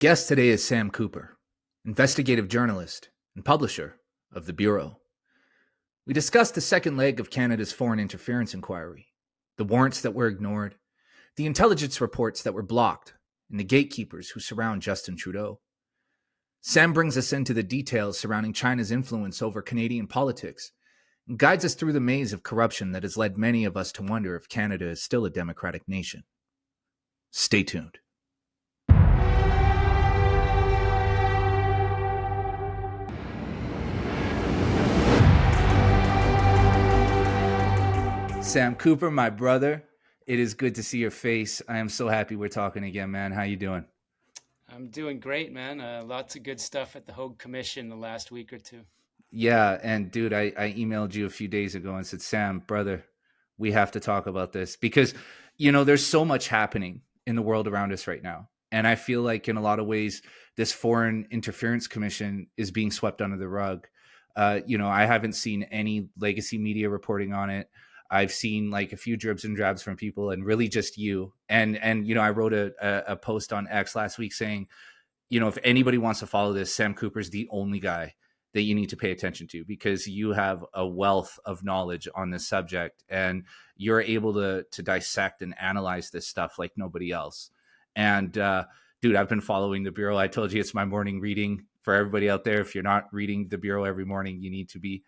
Guest today is Sam Cooper, investigative journalist and publisher of The Bureau. We discussed the second leg of Canada's foreign interference inquiry, the warrants that were ignored, the intelligence reports that were blocked, and the gatekeepers who surround Justin Trudeau. Sam brings us into the details surrounding China's influence over Canadian politics and guides us through the maze of corruption that has led many of us to wonder if Canada is still a democratic nation. Stay tuned. Sam Cooper, my brother, it is good to see your face. I am so happy we're talking again, man. How you doing? I'm doing great, man. Lots of good stuff at the Hogue Commission the last week or two. Yeah, and dude, I emailed you a few days ago and said, Sam, brother, we have to talk about this because, there's so much happening in the world around us right now. And I feel like in a lot of ways, this Foreign Interference Commission is being swept under the rug. I haven't seen any legacy media reporting on it. I've seen like a few dribs and drabs from people and really just you. And I wrote a post on X last week saying, if anybody wants to follow this, Sam Cooper's the only guy that you need to pay attention to because you have a wealth of knowledge on this subject and you're able to dissect and analyze this stuff like nobody else. And dude, I've been following The Bureau. I told you it's my morning reading for everybody out there. If you're not reading The Bureau every morning, you need to be.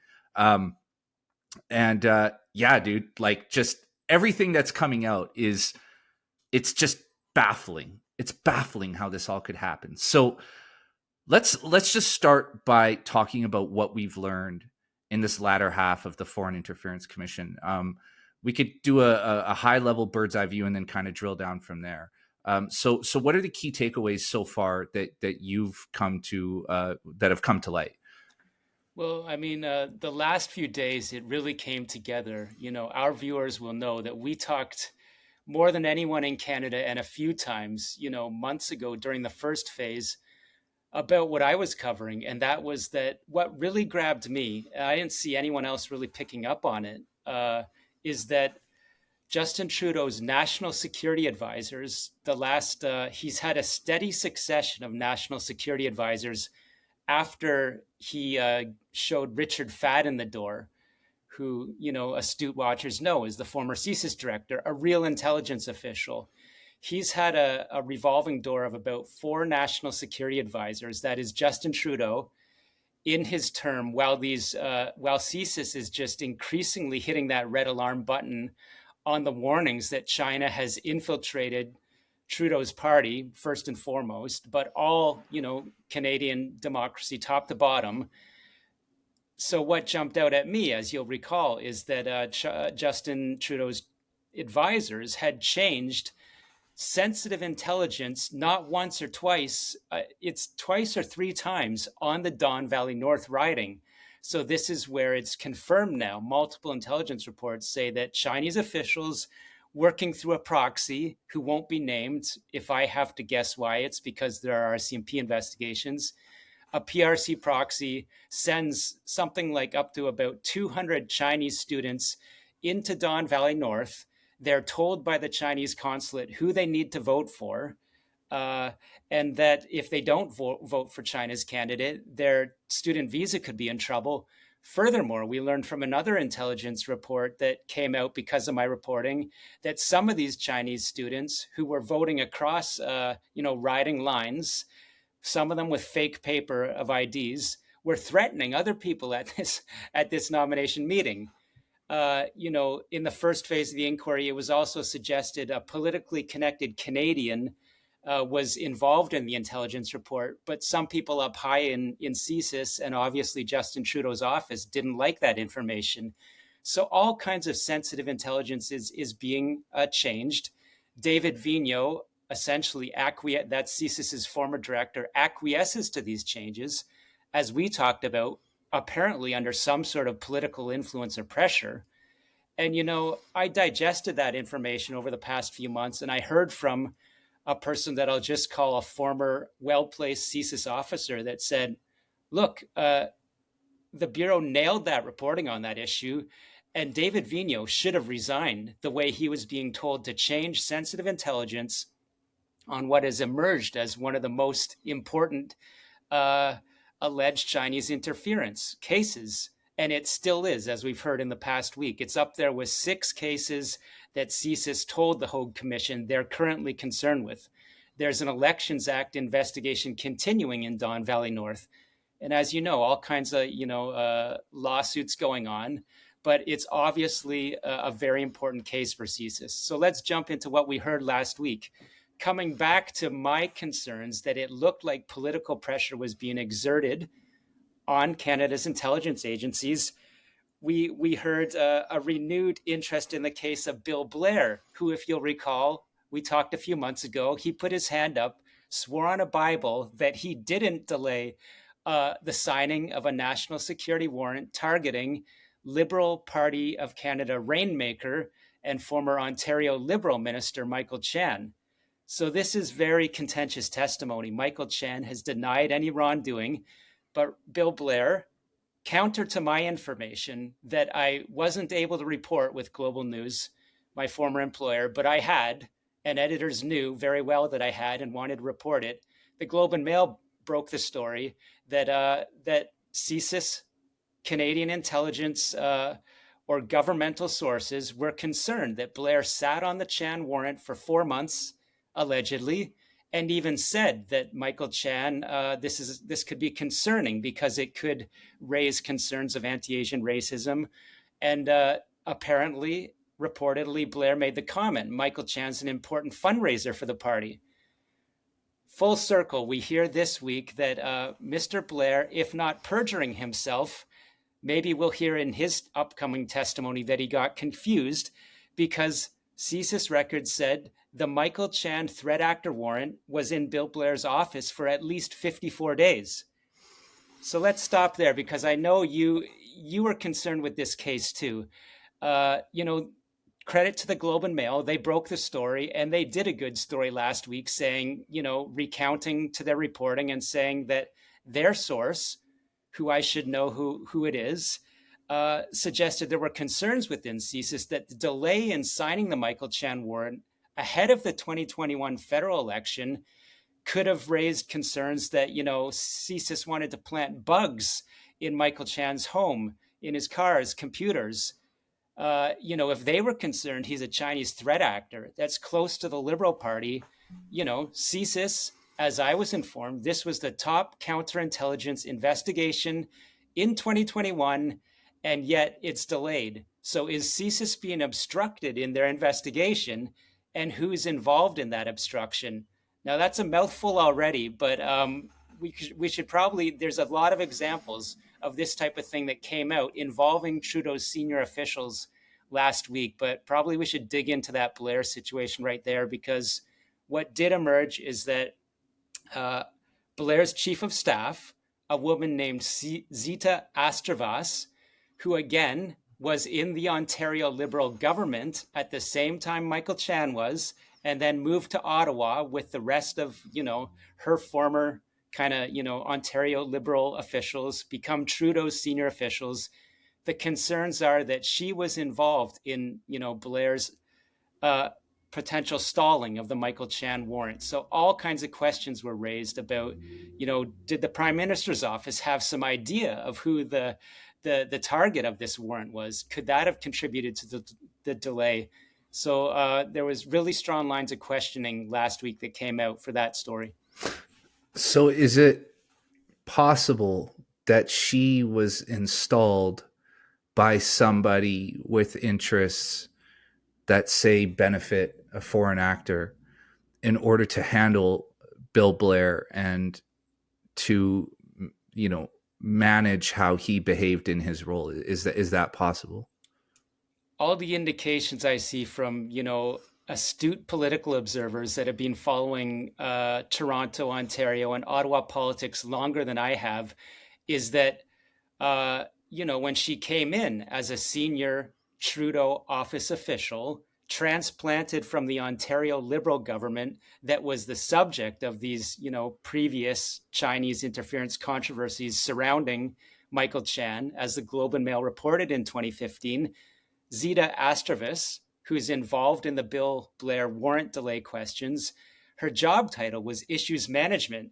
Yeah, dude, like just everything that's coming out it's just baffling. It's baffling how this all could happen. So let's just start by talking about what we've learned in this latter half of the Foreign Interference Commission. We could do a high level bird's eye view and then kind of drill down from there. So what are the key takeaways so far that you've come to that have come to light? Well, I mean, the last few days, it really came together. Our viewers will know that we talked more than anyone in Canada and a few times, months ago during the first phase about what I was covering. And that was that what really grabbed me, I didn't see anyone else really picking up on it, is that Justin Trudeau's national security advisors, he's had a steady succession of national security advisors after he showed Richard Fadden the door, who, astute watchers know is the former CSIS director, a real intelligence official. He's had a revolving door of about 4 national security advisors. That is Justin Trudeau in his term, while CSIS is just increasingly hitting that red alarm button on the warnings that China has infiltrated Trudeau's party, first and foremost, but all, Canadian democracy, top to bottom. So what jumped out at me, as you'll recall, is that Justin Trudeau's advisors had changed sensitive intelligence not once or twice, it's twice or 3 times on the Don Valley North riding. So this is where it's confirmed now. Multiple intelligence reports say that Chinese officials working through a proxy who won't be named, if I have to guess why, it's because there are RCMP investigations. A PRC proxy sends something like up to about 200 Chinese students into Don Valley North. They're told by the Chinese consulate who they need to vote for, and that if they don't vote for China's candidate, their student visa could be in trouble. Furthermore, we learned from another intelligence report that came out because of my reporting that some of these Chinese students who were voting across, riding lines, some of them with fake paper of IDs, were threatening other people at this nomination meeting. In the first phase of the inquiry, it was also suggested a politically connected Canadian was involved in the intelligence report, but some people up high in CSIS and obviously Justin Trudeau's office didn't like that information. So all kinds of sensitive intelligence is being changed. David Vigneault, essentially that's CSIS's former director, acquiesces to these changes, as we talked about, apparently under some sort of political influence or pressure. And, I digested that information over the past few months, and I heard from a person that I'll just call a former well-placed CSIS officer that said, look, the Bureau nailed that reporting on that issue, and David Vigneault should have resigned the way he was being told to change sensitive intelligence on what has emerged as one of the most important uh, alleged Chinese interference cases. And it still is, as we've heard in the past week. It's up there with 6 cases that CSIS told the Hague Commission they're currently concerned with. There's an Elections Act investigation continuing in Don Valley North. And as you know, all kinds of lawsuits going on. But it's obviously a very important case for CSIS. So let's jump into what we heard last week. Coming back to my concerns that it looked like political pressure was being exerted on Canada's intelligence agencies, we heard a renewed interest in the case of Bill Blair, who, if you'll recall, we talked a few months ago, he put his hand up, swore on a Bible that he didn't delay the signing of a national security warrant targeting Liberal Party of Canada rainmaker and former Ontario Liberal Minister Michael Chan. So this is very contentious testimony. Michael Chan has denied any wrongdoing, but Bill Blair, counter to my information that I wasn't able to report with Global News, my former employer, but I had, and editors knew very well that I had and wanted to report it. The Globe and Mail broke the story that CSIS, Canadian intelligence or governmental sources were concerned that Blair sat on the Chan warrant for 4 months, allegedly, and even said that Michael Chan, this could be concerning because it could raise concerns of anti-Asian racism. And apparently, reportedly, Blair made the comment, Michael Chan's an important fundraiser for the party. Full circle, we hear this week that Mr. Blair, if not perjuring himself, maybe we'll hear in his upcoming testimony that he got confused because CSIS records said the Michael Chan threat actor warrant was in Bill Blair's office for at least 54 days. So let's stop there because I know you were concerned with this case too. Credit to the Globe and Mail. They broke the story and they did a good story last week saying, recounting to their reporting and saying that their source, who I should know who it is, suggested there were concerns within CSIS that the delay in signing the Michael Chan warrant ahead of the 2021 federal election could have raised concerns that, CSIS wanted to plant bugs in Michael Chan's home, in his cars, computers. If they were concerned he's a Chinese threat actor that's close to the Liberal Party, CSIS, as I was informed, this was the top counterintelligence investigation in 2021, and yet it's delayed. So is CSIS being obstructed in their investigation, and who's involved in that obstruction? Now, that's a mouthful already, but we should probably, there's a lot of examples of this type of thing that came out involving Trudeau's senior officials last week, but probably we should dig into that Blair situation right there, because what did emerge is that Blair's chief of staff, a woman named Zita Astravas, who again was in the Ontario Liberal government at the same time Michael Chan was, and then moved to Ottawa with the rest of, her former kind of, Ontario Liberal officials, become Trudeau's senior officials. The concerns are that she was involved in, Blair's potential stalling of the Michael Chan warrant. So all kinds of questions were raised about, did the Prime Minister's office have some idea of who the target of this warrant was? Could that have contributed to the delay? So there was really strong lines of questioning last week that came out for that story. So is it possible that she was installed by somebody with interests that say benefit a foreign actor in order to handle Bill Blair and to, manage how he behaved in his role? Is that possible? All the indications I see from, astute political observers that have been following Toronto, Ontario, and Ottawa politics longer than I have is that, when she came in as a senior Trudeau office official, transplanted from the Ontario Liberal government that was the subject of these, previous Chinese interference controversies surrounding Michael Chan, as the Globe and Mail reported in 2015, Zita Astravas, who's involved in the Bill Blair warrant delay questions, her job title was issues management.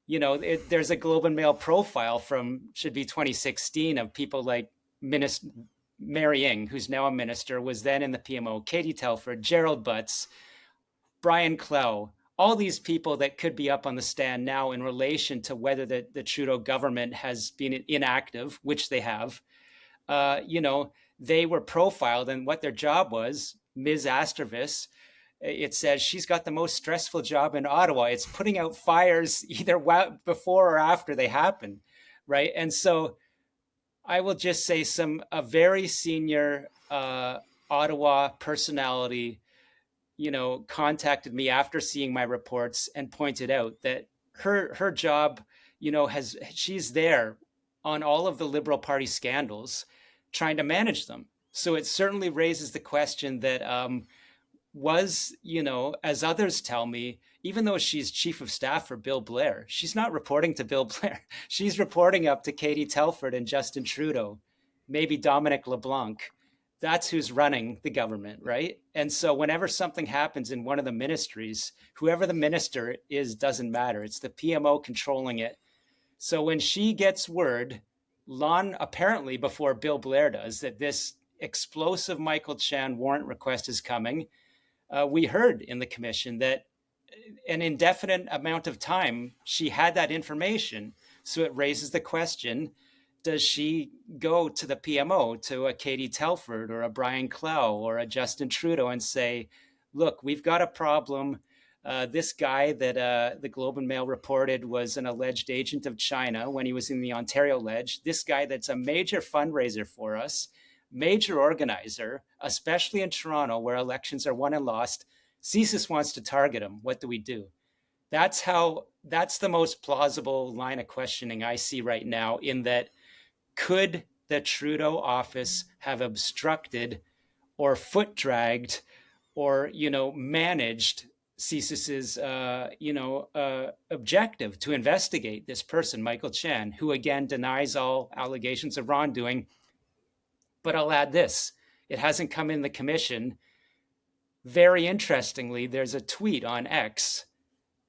There's a Globe and Mail profile from, should be 2016, of people like Mary Ng, who's now a minister, was then in the PMO, Katie Telford, Gerald Butts, Brian Clow, all these people that could be up on the stand now in relation to whether the Trudeau government has been inactive, which they have. They were profiled, and what their job was, Ms. Astervis, it says she's got the most stressful job in Ottawa. It's putting out fires either before or after they happen, right? And so I will just say a very senior Ottawa personality, contacted me after seeing my reports and pointed out that her job, she's there on all of the Liberal Party scandals, trying to manage them. So it certainly raises the question that as others tell me, even though she's chief of staff for Bill Blair, she's not reporting to Bill Blair. She's reporting up to Katie Telford and Justin Trudeau, maybe Dominic LeBlanc. That's who's running the government, right? And so whenever something happens in one of the ministries, whoever the minister is doesn't matter. It's the PMO controlling it. So when she gets word, long apparently before Bill Blair does, that this explosive Michael Chan warrant request is coming, we heard in the commission that an indefinite amount of time she had that information. So it raises the question, does she go to the PMO, to a Katie Telford or a Brian Clow or a Justin Trudeau, and say, look, we've got a problem. This guy that the Globe and Mail reported was an alleged agent of China when he was in the Ontario Ledge. This guy that's a major fundraiser for us, major organizer, especially in Toronto where elections are won and lost. CSIS wants to target him. What do we do? That's the most plausible line of questioning I see right now, in that could the Trudeau office have obstructed or foot dragged or, managed CSIS's, objective to investigate this person, Michael Chan, who again denies all allegations of wrongdoing. But I'll add this, it hasn't come in the commission. Very interestingly, there's a tweet on X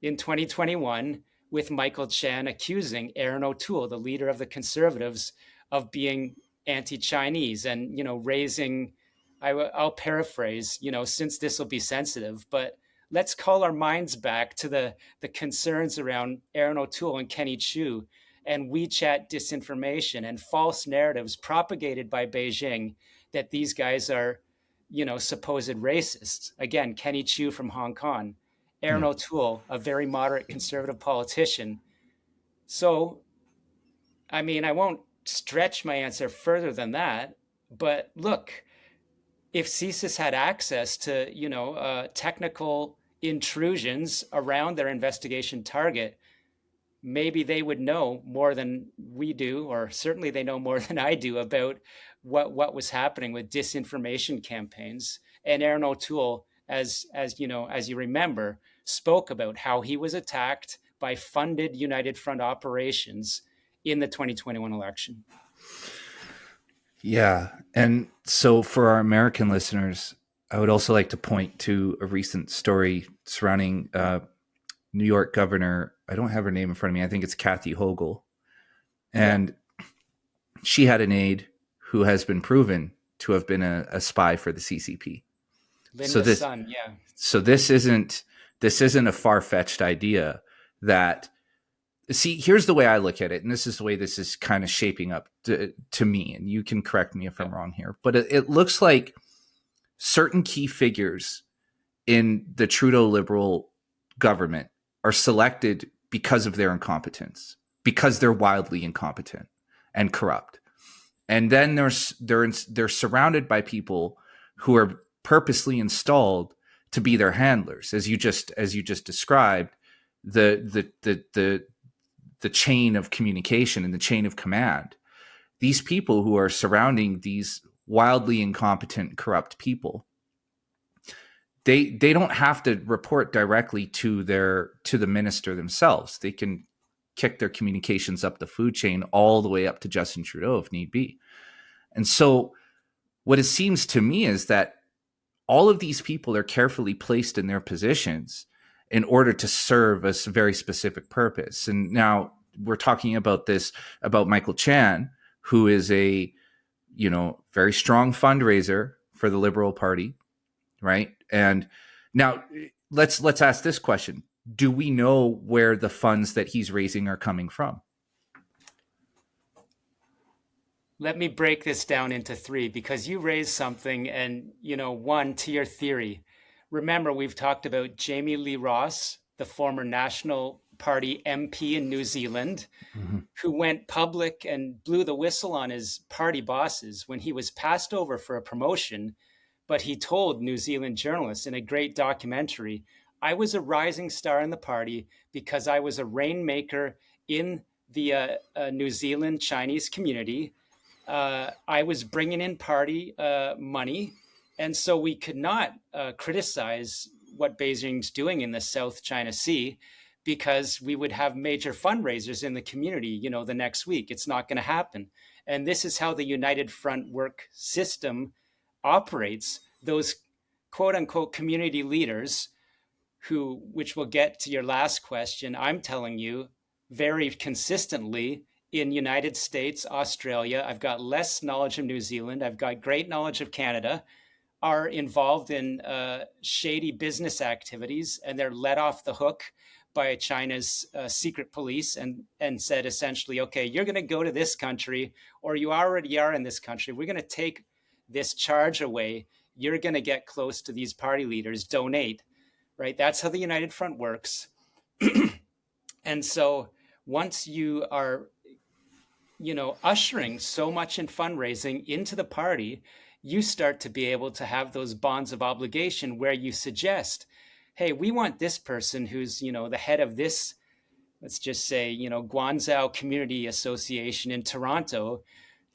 in 2021 with Michael Chan accusing Aaron O'Toole, the leader of the Conservatives, of being anti-Chinese and, raising, I'll paraphrase, since this will be sensitive, but let's call our minds back to the concerns around Aaron O'Toole and Kenny Chiu and WeChat disinformation and false narratives propagated by Beijing that these guys are, supposed racists. Again, Kenny Chiu from Hong Kong, Aaron O'Toole, a very moderate conservative politician. So, I won't stretch my answer further than that, but look, if CSIS had access to, technical intrusions around their investigation target, maybe they would know more than we do, or certainly they know more than I do about what was happening with disinformation campaigns. And Aaron O'Toole, as you remember, spoke about how he was attacked by funded United Front operations in the 2021 election. Yeah. And so for our American listeners, I would also like to point to a recent story surrounding New York governor. I don't have her name in front of me. I think it's Kathy Hochul. And she had an aide who has been proven to have been a spy for the CCP. Linda's son, yeah. So this isn't a far-fetched idea that, see, here's the way I look at it, and this is the way this is kind of shaping up to me, and you can correct me if I'm wrong here, but it looks like certain key figures in the Trudeau Liberal government are selected because of their incompetence, because they're wildly incompetent and corrupt. And then they're surrounded by people who are purposely installed to be their handlers, as you just described, the chain of communication and the chain of command. These people who are surrounding these wildly incompetent, corrupt people, they don't have to report directly to the minister themselves. They can kick their communications up the food chain all the way up to Justin Trudeau if need be. And so what it seems to me is that all of these people are carefully placed in their positions, in order to serve a very specific purpose. And now we're talking about this, about Michael Chan, who is a, very strong fundraiser for the Liberal Party, right? And now let's ask this question. Do we know where the funds that he's raising are coming from? Let me break this down into three, because you raised something, and, one, to your theory. Remember, we've talked about Jamie Lee Ross, the former National Party MP in New Zealand, who went public and blew the whistle on his party bosses when he was passed over for a promotion. But he told New Zealand journalists in a great documentary, I was a rising star in the party because I was a rainmaker in the New Zealand Chinese community. I was bringing in party money. And so we could not criticize what Beijing's doing in the South China Sea, because we would have major fundraisers in the community, the next week. It's not going to happen. And this is how the United Front work system operates. Those quote unquote community leaders who, which we'll get to your last question, I'm telling you very consistently, in United States, Australia, I've got less knowledge of New Zealand, I've got great knowledge of Canada, are involved in shady business activities, and they're let off the hook by China's secret police and said essentially, okay, you're going to go to this country, or you already are in this country. We're going to take this charge away. You're going to get close to these party leaders, donate, right? That's how the United Front works. And so once you are, ushering so much in fundraising into the party, you start to be able to have those bonds of obligation where you suggest, hey, we want this person who's, the head of this, let's just say, Guangzhou Community Association in Toronto,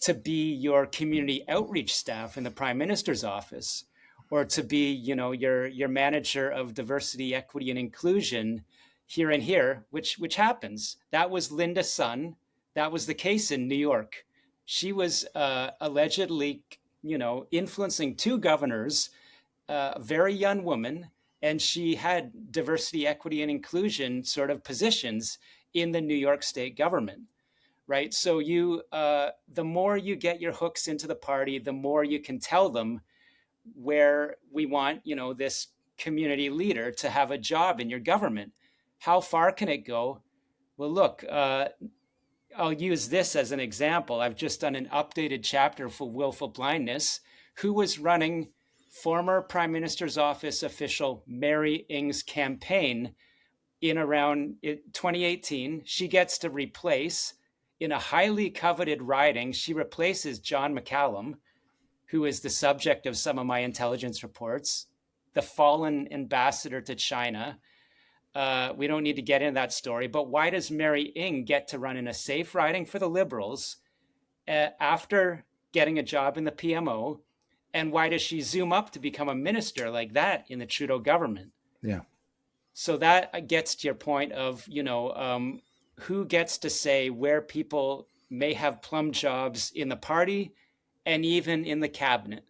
to be your community outreach staff in the Prime Minister's office, or to be, your manager of diversity, equity, and inclusion here and here, which happens. That was Linda Sun. That was the case in New York. She was allegedly, influencing two governors, a very young woman, and she had diversity, equity, and inclusion sort of positions in the New York state government, right? So the more you get your hooks into the party, the more you can tell them where we want, this community leader to have a job in your government. How far can it go? Well, look, I'll use this as an example. I've just done an updated chapter for willful blindness. Who was running former Prime Minister's office official Mary Ng's campaign in around 2018? She gets to replace, in a highly coveted riding, she replaces John McCallum, who is the subject of some of my intelligence reports, the fallen ambassador to China. We don't need to get into that story, but why does Mary Ng get to run in a safe riding for the Liberals after getting a job in the PMO? And why does she zoom up to become a minister like that in the Trudeau government? Yeah. So that gets to your point of, who gets to say where people may have plum jobs in the party and even in the cabinet.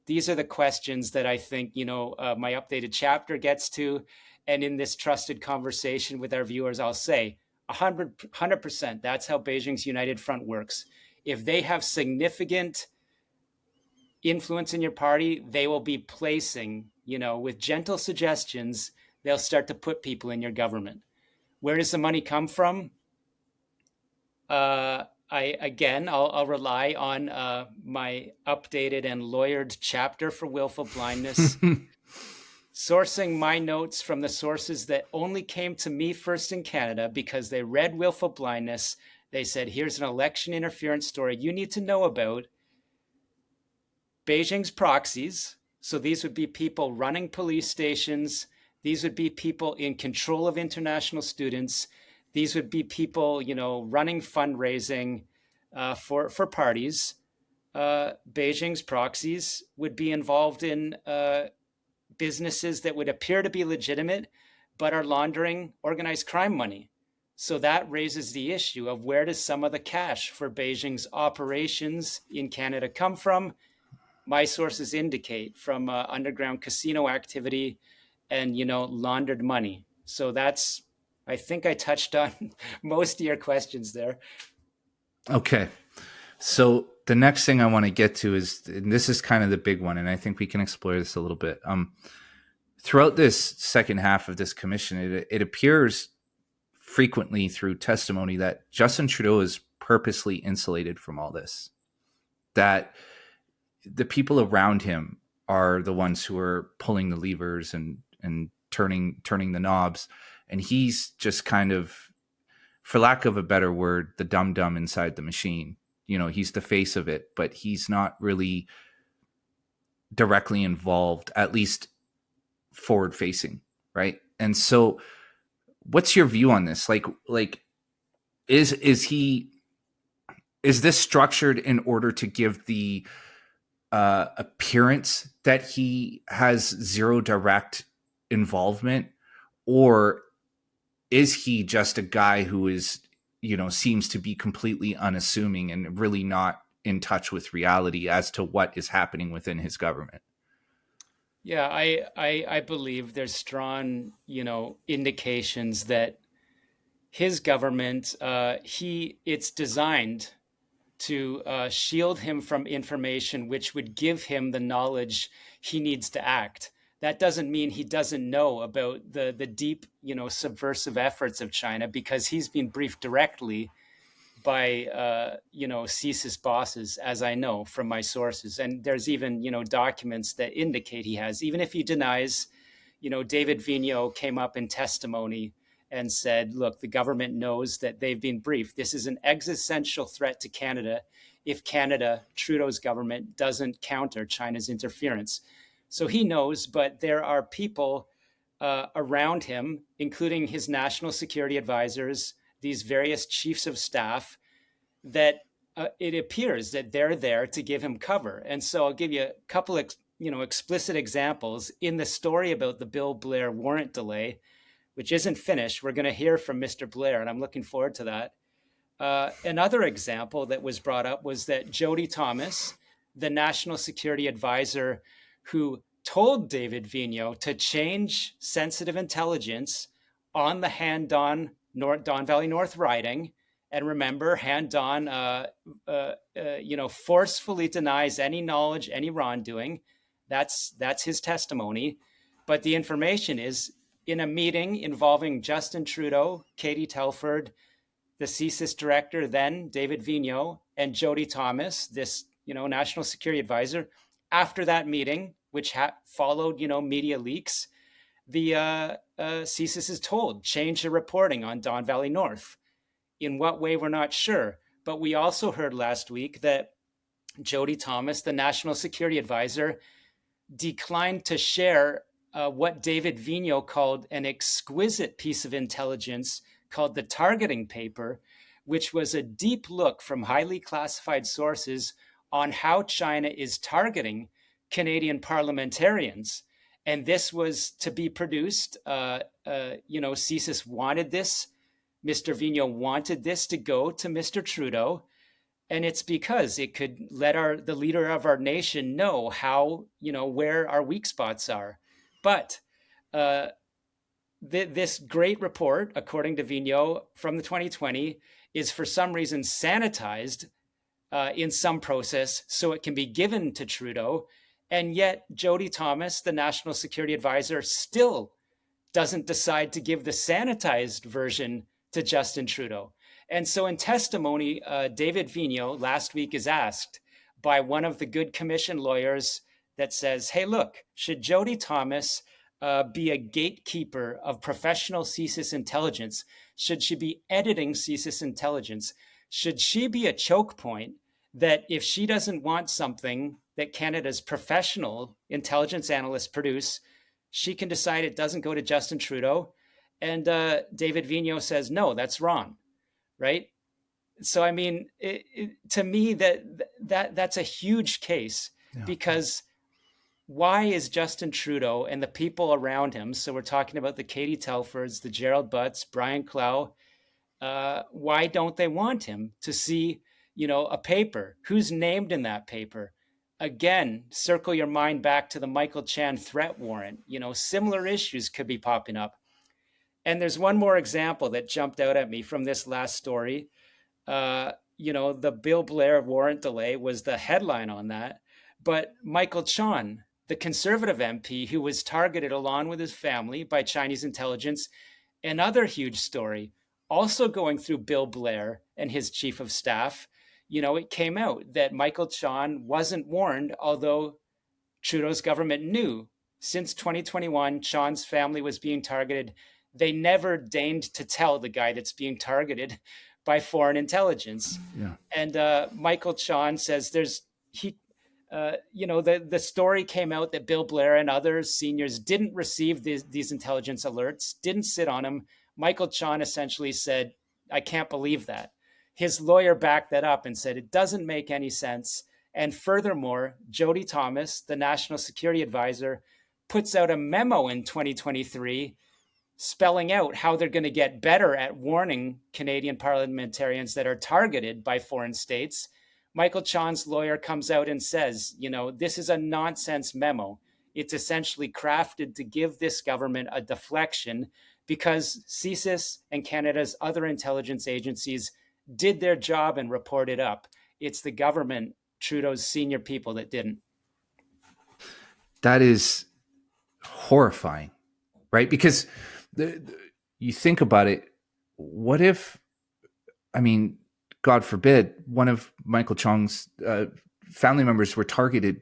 These are the questions that I think, my updated chapter gets to. And in this trusted conversation with our viewers, I'll say 100%, that's how Beijing's United Front works. If they have significant influence in your party, they will be placing, with gentle suggestions, they'll start to put people in your government. Where does the money come from? I'll rely on my updated and lawyered chapter for willful blindness. Sourcing my notes from the sources that only came to me first in Canada because they read willful blindness. They said, here's an election interference story you need to know about. Beijing's proxies. So these would be people running police stations. These would be people in control of international students. These would be people, running fundraising for parties. Beijing's proxies would be involved in businesses that would appear to be legitimate, but are laundering organized crime money. So that raises the issue of where does some of the cash for Beijing's operations in Canada come from? My sources indicate from underground casino activity and, laundered money. So I think I touched on most of your questions there. Okay. So the next thing I want to get to is, and this is kind of the big one, and I think we can explore this a little bit. Throughout this second half of this commission, it appears frequently through testimony that Justin Trudeau is purposely insulated from all this. That the people around him are the ones who are pulling the levers and turning the knobs, and he's just kind of, for lack of a better word, the dum-dum inside the machine. He's the face of it, but he's not really directly involved, at least forward facing, right? And so what's your view on this? Like is this structured in order to give the appearance that he has zero direct involvement, or is he just a guy who is, seems to be completely unassuming and really not in touch with reality as to what is happening within his government? Yeah, I believe there's strong, indications that his government, it's designed to shield him from information which would give him the knowledge he needs to act. That doesn't mean he doesn't know about the deep, subversive efforts of China, because he's been briefed directly by CSIS bosses, as I know from my sources. And there's even documents that indicate he has. Even if he denies, David Vigneault came up in testimony and said, look, the government knows that they've been briefed. This is an existential threat to Canada if Canada, Trudeau's government, doesn't counter China's interference. So he knows, but there are people around him, including his national security advisors, these various chiefs of staff, that it appears that they're there to give him cover. And so I'll give you a couple of explicit examples. In the story about the Bill Blair warrant delay, which isn't finished, we're going to hear from Mr. Blair, and I'm looking forward to that. Another example that was brought up was that Jody Thomas, the national security advisor who told David Vigneault to change sensitive intelligence on the Han-Don Valley North riding. And remember, Han-Don, forcefully denies any knowledge, any wrongdoing. That's his testimony. But the information is in a meeting involving Justin Trudeau, Katie Telford, the CSIS director then, David Vigneault, and Jody Thomas, this national security advisor. After that meeting, which followed media leaks, the CSIS is told, change the reporting on Don Valley North. In what way, we're not sure. But we also heard last week that Jody Thomas, the national security advisor, declined to share what David Vigneault called an exquisite piece of intelligence called the targeting paper, which was a deep look from highly classified sources on how China is targeting Canadian parliamentarians. And this was to be produced. CSIS wanted this. Mr. Vigneault wanted this to go to Mr. Trudeau. And it's because it could let the leader of our nation know how, where our weak spots are. But this great report, according to Vigneault, from the 2020, is for some reason sanitized in some process so it can be given to Trudeau. And yet Jody Thomas, the national security advisor, still doesn't decide to give the sanitized version to Justin Trudeau. And so in testimony, David Vigneault last week is asked by one of the good commission lawyers that says, hey, look, should Jody Thomas be a gatekeeper of professional CSIS intelligence? Should she be editing CSIS intelligence? Should she be a choke point that if she doesn't want something that Canada's professional intelligence analysts produce, she can decide it doesn't go to Justin Trudeau? And David Vigneault says, no, that's wrong, right? So, I mean, to me, that's a huge case. Yeah. Because why is Justin Trudeau and the people around him, so we're talking about the Katie Telfords, the Gerald Butts, Brian Clow, why don't they want him to see, a paper? Who's named in that paper? again, circle your mind back to the Michael Chan threat warrant. Similar issues could be popping up. And there's one more example that jumped out at me from this last story. The Bill Blair warrant delay was the headline on that. But Michael Chan, the conservative MP who was targeted along with his family by Chinese intelligence, another huge story, also going through Bill Blair and his chief of staff. It came out that Michael Chan wasn't warned, although Trudeau's government knew since 2021 Chan's family was being targeted. They never deigned to tell the guy that's being targeted by foreign intelligence. Yeah. And Michael Chan says the story came out that Bill Blair and other seniors didn't receive these intelligence alerts, didn't sit on them. Michael Chan essentially said, I can't believe that. His lawyer backed that up and said, it doesn't make any sense. And furthermore, Jody Thomas, the National Security Advisor, puts out a memo in 2023 spelling out how they're going to get better at warning Canadian parliamentarians that are targeted by foreign states. Michael Chan's lawyer comes out and says, this is a nonsense memo. It's essentially crafted to give this government a deflection because CSIS and Canada's other intelligence agencies did their job and reported up. It's the government, Trudeau's senior people, that didn't. That is horrifying, right? Because you think about it, what if, God forbid, one of Michael Chong's family members were targeted,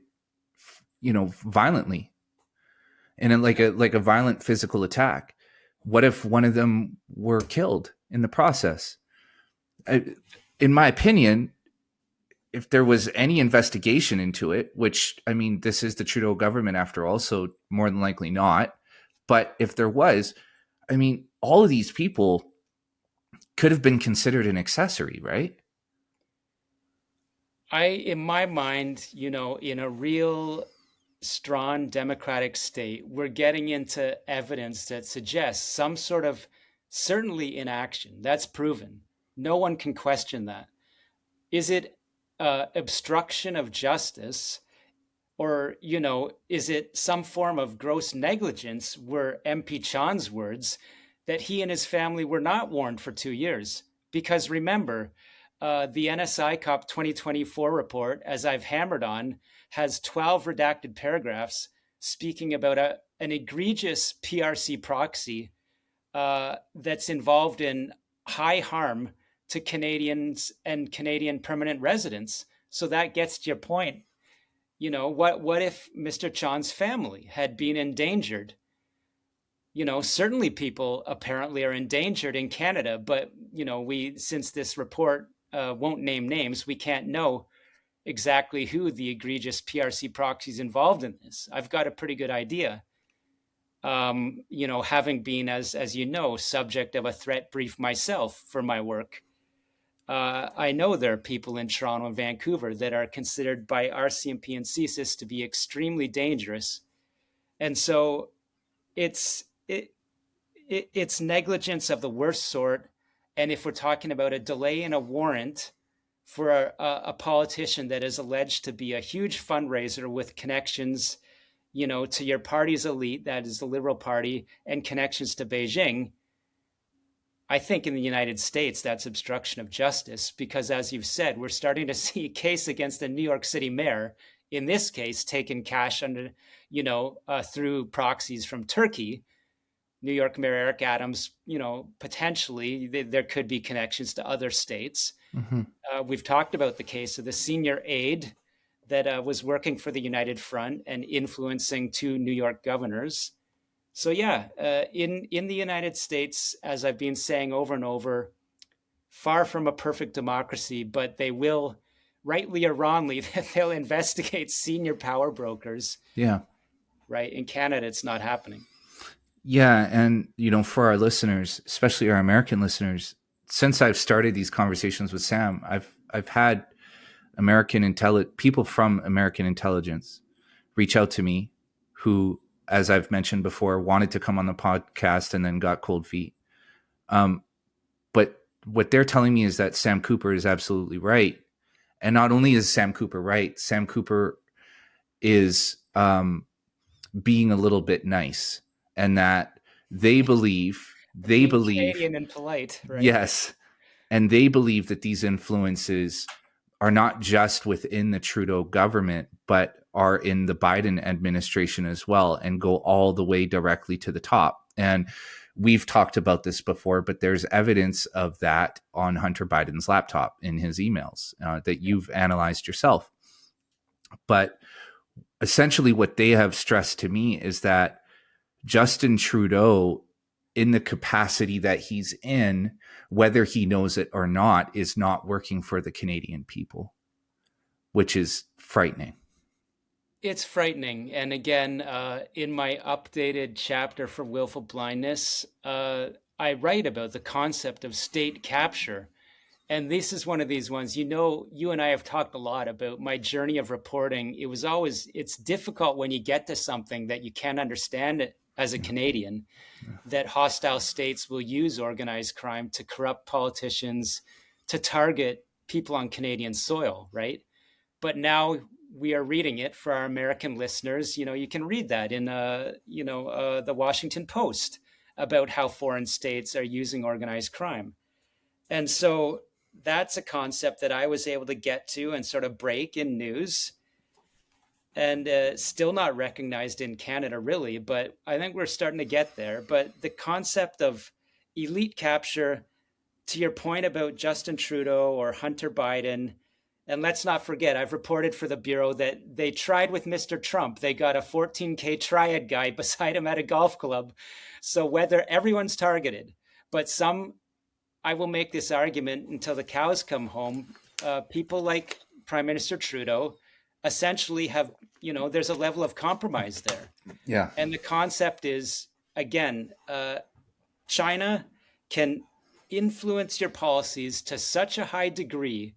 violently, and in like a violent physical attack? What if one of them were killed in the process? In my opinion, if there was any investigation into it, which, this is the Trudeau government after all, so more than likely not. But if there was, all of these people could have been considered an accessory, right? In my mind, in a real strong democratic state, we're getting into evidence that suggests some sort of certainly inaction. That's proven. No one can question that. Is it obstruction of justice? Or, is it some form of gross negligence, were MP Chan's words, that he and his family were not warned for 2 years? Because remember, the NSI COP 2024 report, as I've hammered on, has 12 redacted paragraphs speaking about an egregious PRC proxy that's involved in high harm to Canadians and Canadian permanent residents. So that gets to your point. What if Mr. Chan's family had been endangered? Certainly people apparently are endangered in Canada, but, since this report won't name names, we can't know exactly who the egregious PRC proxies involved in this. I've got a pretty good idea. Having been, as subject of a threat brief myself for my work. I know there are people in Toronto and Vancouver that are considered by RCMP and CSIS to be extremely dangerous. And so it's negligence of the worst sort. And if we're talking about a delay in a warrant for a politician that is alleged to be a huge fundraiser with connections, to your party's elite, that is the Liberal Party, and connections to Beijing, I think in the United States, that's obstruction of justice, because as you've said, we're starting to see a case against the New York City mayor, in this case, taking cash under, through proxies from Turkey. New York Mayor Eric Adams, potentially there could be connections to other states. Mm-hmm. We've talked about the case of the senior aide that was working for the United Front and influencing 2 New York governors. So yeah, in the United States, as I've been saying over and over, far from a perfect democracy, but they will, rightly or wrongly, they'll investigate senior power brokers. Yeah. Right. In Canada, it's not happening. Yeah. And, for our listeners, especially our American listeners, since I've started these conversations with Sam, I've had people from American intelligence reach out to me who, as I've mentioned before, wanted to come on the podcast and then got cold feet. But what they're telling me is that Sam Cooper is absolutely right. And not only is Sam Cooper right, Sam Cooper is being a little bit nice, and that they believe Being Canadian and polite, right? yes, and they believe that these influences are not just within the Trudeau government, but are in the Biden administration as well, and go all the way directly to the top. And we've talked about this before, but there's evidence of that on Hunter Biden's laptop in his emails that you've analyzed yourself. But essentially, what they have stressed to me is that Justin Trudeau, in the capacity that he's in, whether he knows it or not, is not working for the Canadian people, which is frightening. It's frightening. And again, in my updated chapter for willful blindness, I write about the concept of state capture. And this is one of these ones, you and I have talked a lot about my journey of reporting. It's difficult when you get to something that you can't understand it as a Canadian, that hostile states will use organized crime to corrupt politicians, to target people on Canadian soil, right? But now we are reading it for our American listeners. You can read that in, the Washington Post about how foreign states are using organized crime. And so that's a concept that I was able to get to and sort of break in news, and still not recognized in Canada, really. But I think we're starting to get there. But the concept of elite capture, to your point about Justin Trudeau or Hunter Biden, and let's not forget, I've reported for the Bureau that they tried with Mr. Trump. They got a 14K triad guy beside him at a golf club. So whether everyone's targeted, but I will make this argument until the cows come home. People like Prime Minister Trudeau essentially have, there's a level of compromise there. Yeah. And the concept is, again, China can influence your policies to such a high degree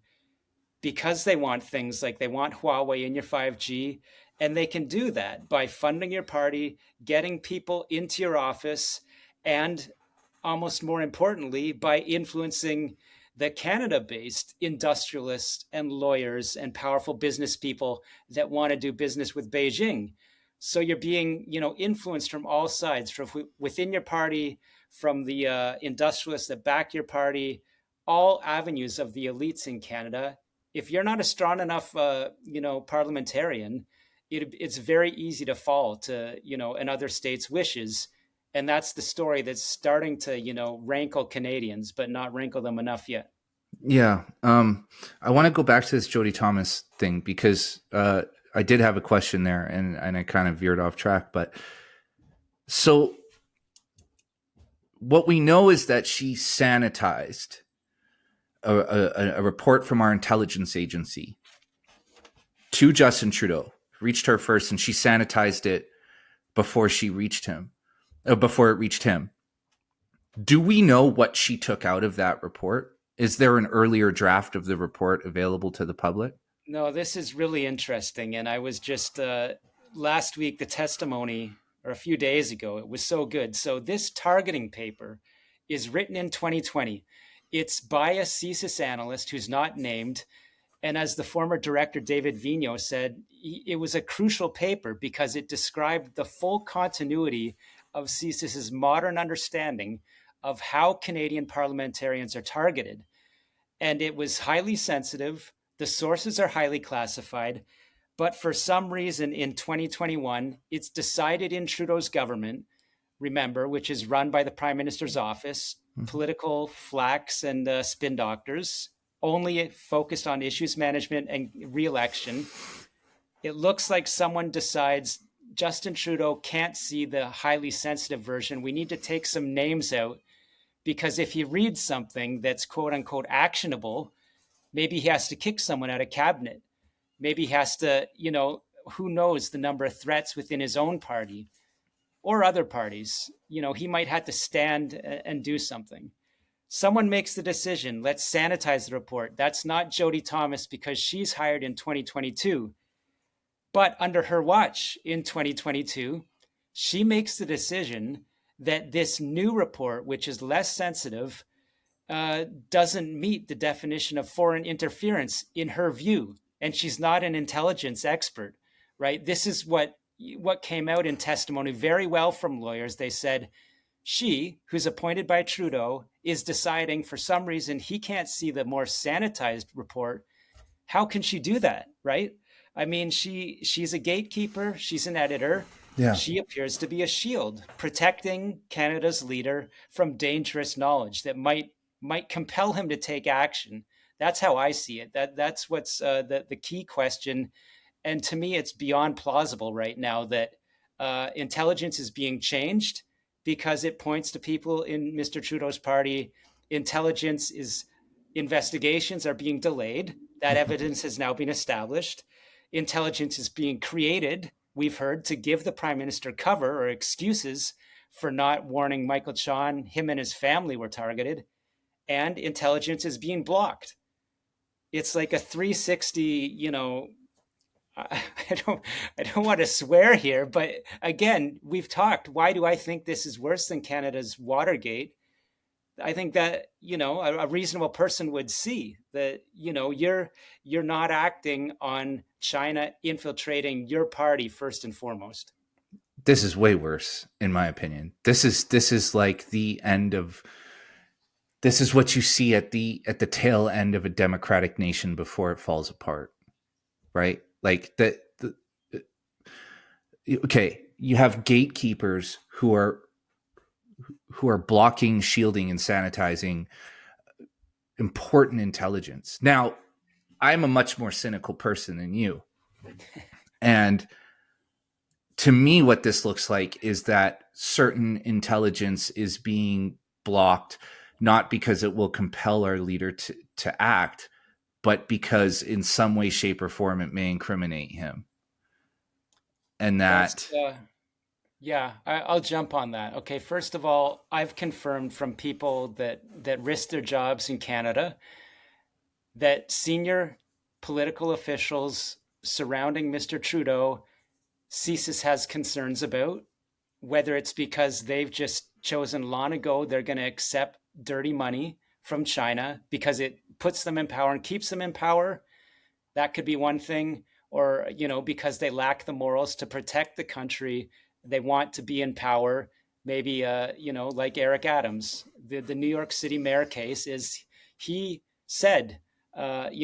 because they want things like they want Huawei in your 5G. And they can do that by funding your party, getting people into your office, and almost more importantly, by influencing the Canada-based industrialists and lawyers and powerful business people that want to do business with Beijing. So you're being, influenced from all sides, from within your party, from the industrialists that back your party, all avenues of the elites in Canada. If you're not a strong enough, parliamentarian, it's very easy to fall to, another state's wishes. And that's the story that's starting to, rankle Canadians, but not rankle them enough yet. Yeah. I want to go back to this Jody Thomas thing because I did have a question there and I kind of veered off track. But so what we know is that she sanitized a report from our intelligence agency to Justin Trudeau, reached her first, and she sanitized it before it reached him. Do we know what she took out of that report? Is there an earlier draft of the report available to the public? No, this is really interesting. And I was just last week, the testimony, or a few days ago, it was so good. So this targeting paper is written in 2020. It's by a CSIS analyst who's not named. And as the former director, David Vigneault, said, it was a crucial paper because it described the full continuity of CSIS's modern understanding of how Canadian parliamentarians are targeted. And it was highly sensitive. The sources are highly classified. But for some reason in 2021, it's decided in Trudeau's government, remember, which is run by the Prime Minister's office, political flacks and spin doctors, only focused on issues management and re-election. It looks like someone decides Justin Trudeau can't see the highly sensitive version. We need to take some names out because if he reads something that's quote unquote actionable, maybe he has to kick someone out of cabinet. Maybe he has to, who knows the number of threats within his own party or other parties. He might have to stand and do something. Someone makes the decision, let's sanitize the report. That's not Jody Thomas because she's hired in 2022. But under her watch in 2022, she makes the decision that this new report, which is less sensitive, doesn't meet the definition of foreign interference in her view. And she's not an intelligence expert, right? This is what came out in testimony very well from lawyers. They said she, who's appointed by Trudeau, is deciding for some reason he can't see the more sanitized report. How can she do that, right? I mean, she's a gatekeeper, she's an editor. Yeah. She appears to be a shield protecting Canada's leader from dangerous knowledge that might compel him to take action. That's how I see it. That's what's the key question. And to me, it's beyond plausible right now that intelligence is being changed because it points to people in Mr. Trudeau's party. Intelligence is investigations are being delayed. That evidence has now been established. Intelligence is being created, we've heard, to give the prime minister cover or excuses for not warning Michael Chan. Him and his family were targeted, and intelligence is being blocked. It's like a 360, I don't want to swear here, but again, we've talked. Why do I think this is worse than Canada's Watergate? I think that a reasonable person would see that you're not acting on China infiltrating your party first and foremost. This is way worse, in my opinion. This is like the end of. This is what you see at the tail end of a democratic nation before it falls apart, right? Like okay, you have gatekeepers who are blocking, shielding, and sanitizing important intelligence. Now, I'm a much more cynical person than you. And to me, what this looks like is that certain intelligence is being blocked, not because it will compel our leader to act, but because in some way, shape, or form, it may incriminate him. And that... Yeah, I'll jump on that. Okay, first of all, I've confirmed from people that risk their jobs in Canada that senior political officials surrounding Mr. Trudeau, CSIS has concerns about, whether it's because they've just chosen long ago they're going to accept dirty money from China because it puts them in power and keeps them in power. That could be one thing. Or, because they lack the morals to protect the country. They want to be in power. Maybe, like Eric Adams, the New York City mayor case is, he said, campaign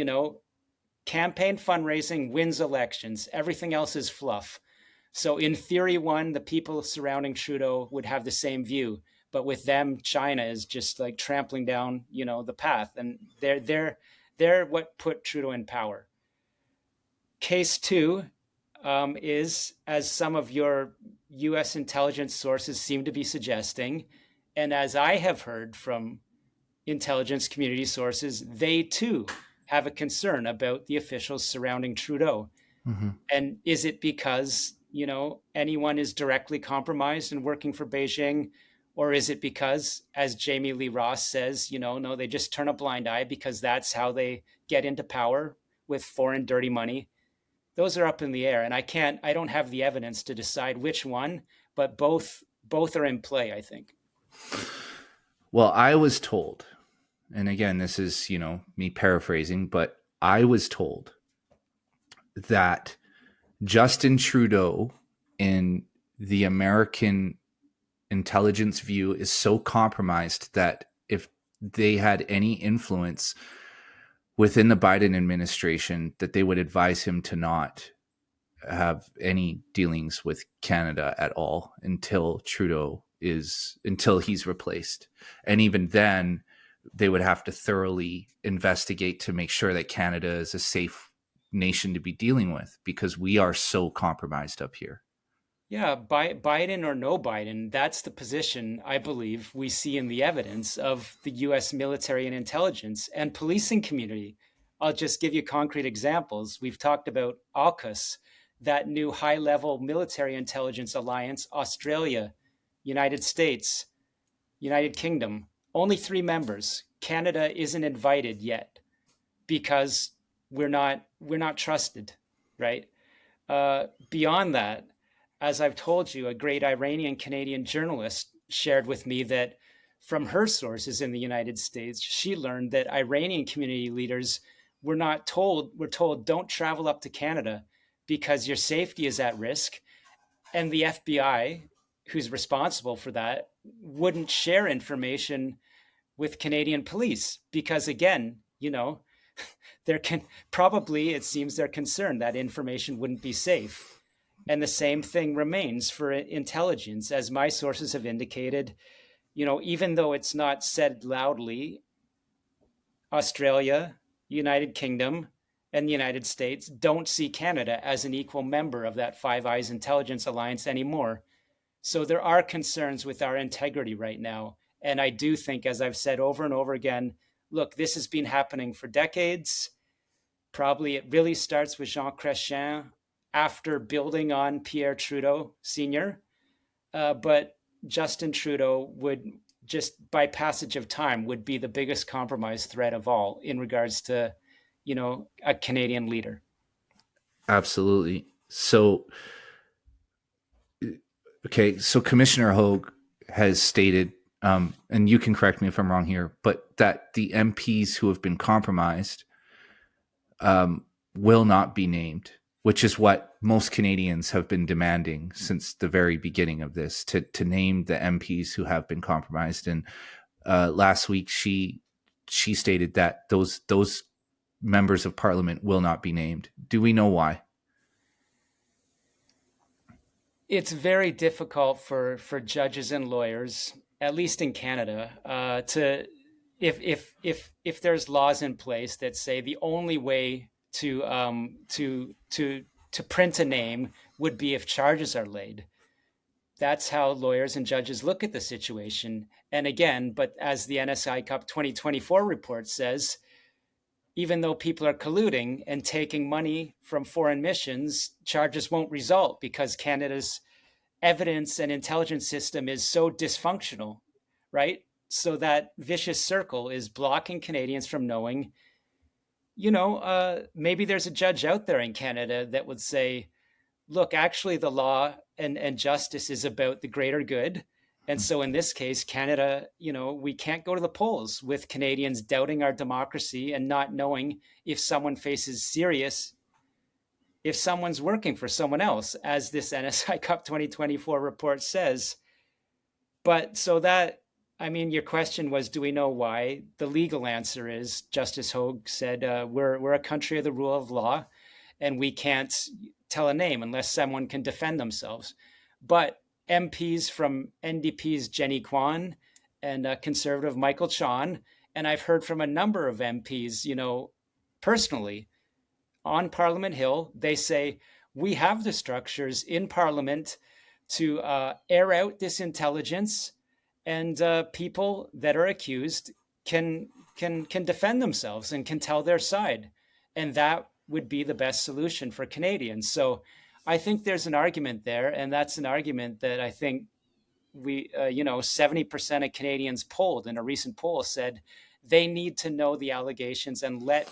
fundraising wins elections. Everything else is fluff. So in theory, the people surrounding Trudeau would have the same view. But with them, China is just like trampling down, the path. And they're what put Trudeau in power. Case two is, as some of your U.S. intelligence sources seem to be suggesting, and as I have heard from intelligence community sources, they too have a concern about the officials surrounding Trudeau. Mm-hmm. And is it because, anyone is directly compromised and working for Beijing? Or is it because, as Jamie Lee Ross says, no, they just turn a blind eye because that's how they get into power, with foreign dirty money? Those are up in the air, and I don't have the evidence to decide which one, but both are in play, I think. Well, I was told, and again, this is, me paraphrasing, but I was told that Justin Trudeau, in the American intelligence view, is so compromised that if they had any influence within the Biden administration, that they would advise him to not have any dealings with Canada at all until he's replaced. And even then, they would have to thoroughly investigate to make sure that Canada is a safe nation to be dealing with, because we are so compromised up here. Yeah, Biden or no Biden, that's the position I believe we see in the evidence of the U.S. military and intelligence and policing community. I'll just give you concrete examples. We've talked about AUKUS, that new high-level military intelligence alliance, Australia, United States, United Kingdom, only 3 members. Canada isn't invited yet because we're not trusted, right? Beyond that, as I've told you, a great Iranian-Canadian journalist shared with me that from her sources in the United States, she learned that Iranian community leaders were told, don't travel up to Canada because your safety is at risk. And the FBI, who's responsible for that, wouldn't share information with Canadian police because, again, there can probably, it seems they're concerned that information wouldn't be safe. And the same thing remains for intelligence, as my sources have indicated. Even though it's not said loudly, Australia, United Kingdom, and the United States don't see Canada as an equal member of that Five Eyes intelligence alliance anymore. So there are concerns with our integrity right now. And I do think, as I've said over and over again, look, this has been happening for decades. Probably it really starts with Jean Chrétien after building on Pierre Trudeau Sr. But Justin Trudeau would, just by passage of time, would be the biggest compromise threat of all in regards to, a Canadian leader. Absolutely. So, okay, so Commissioner Hogue has stated, and you can correct me if I'm wrong here, but that the MPs who have been compromised will not be named, which is what most Canadians have been demanding since the very beginning of this, to name the MPs who have been compromised. And last week she stated that those members of Parliament will not be named. Do we know why? It's very difficult for judges and lawyers, at least in Canada, to if there's laws in place that say the only way to print a name would be if charges are laid. That's how lawyers and judges look at the situation. And again, but as the NSI Cup 2024 report says, even though people are colluding and taking money from foreign missions, charges won't result because Canada's evidence and intelligence system is so dysfunctional, right? So that vicious circle is blocking Canadians from knowing, maybe there's a judge out there in Canada that would say, look, actually the law and justice is about the greater good. And so in this case, Canada, we can't go to the polls with Canadians doubting our democracy and not knowing if someone faces if someone's working for someone else, as this NSI Cup 2024 report says. But so that, your question was, do we know why? The legal answer is, Justice Hogue said, we're a country of the rule of law, and we can't tell a name unless someone can defend themselves. But MPs from NDP's Jenny Kwan and Conservative Michael Chon, and I've heard from a number of MPs, personally, on Parliament Hill, they say, we have the structures in Parliament to air out this intelligence, and people that are accused can defend themselves and can tell their side. And that would be the best solution for Canadians. So I think there's an argument there, and that's an argument that I think 70% of Canadians polled in a recent poll said they need to know the allegations and let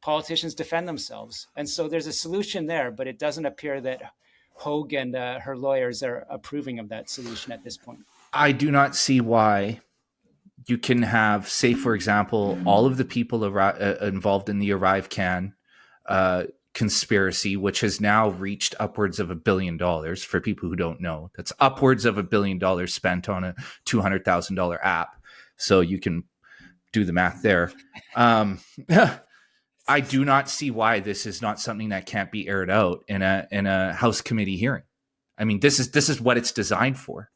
politicians defend themselves. And so there's a solution there, but it doesn't appear that Hogue and her lawyers are approving of that solution at this point. I do not see why you can have, say, for example, all of the people involved in the ArriveCan conspiracy, which has now reached upwards of $1 billion. For people who don't know, that's upwards of $1 billion spent on a $200,000 app. So you can do the math there. I do not see why this is not something that can't be aired out in a House committee hearing. This is what it's designed for,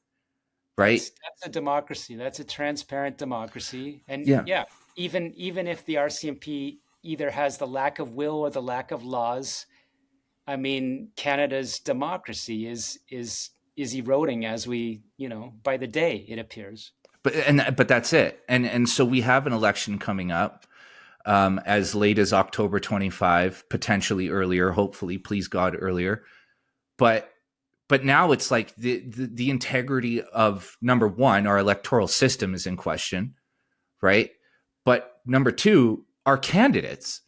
right? That's a democracy. That's a transparent democracy. And even if the RCMP either has the lack of will or the lack of laws, Canada's democracy is eroding as we, by the day, it appears. But that's it. And so we have an election coming up. As late as October 25, potentially earlier, hopefully, please God, earlier. But now it's like the integrity of, number one, our electoral system is in question, right? But number two, our candidates.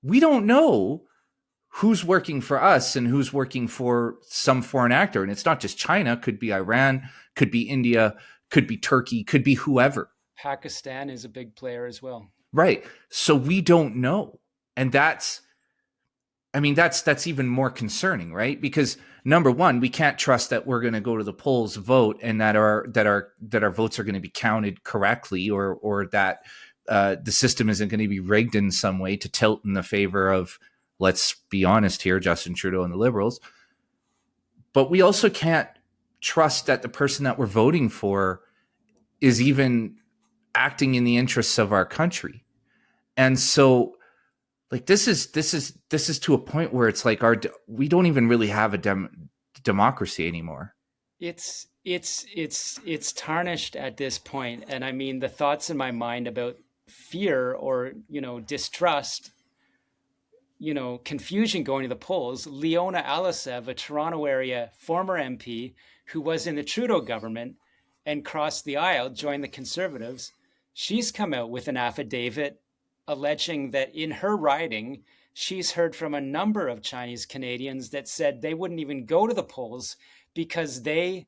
We don't know who's working for us and who's working for some foreign actor. And it's not just China, could be Iran, could be India, could be Turkey, could be whoever. Pakistan is a big player as well. Right. So we don't know. And that's I mean, that's even more concerning, right? Because number one, we can't trust that we're going to go to the polls, vote, and that our votes are going to be counted correctly, or that the system isn't going to be rigged in some way to tilt in the favor of, let's be honest here, Justin Trudeau and the Liberals. But we also can't trust that the person that we're voting for is even acting in the interests of our country. And so, like, this is to a point where it's like we don't even really have a democracy anymore. It's tarnished at this point, and I mean the thoughts in my mind about fear or distrust, confusion going to the polls. Leona Alisev, a Toronto area former MP who was in the Trudeau government and crossed the aisle, joined the Conservatives, she's come out with an affidavit alleging that in her riding, she's heard from a number of Chinese Canadians that said they wouldn't even go to the polls because they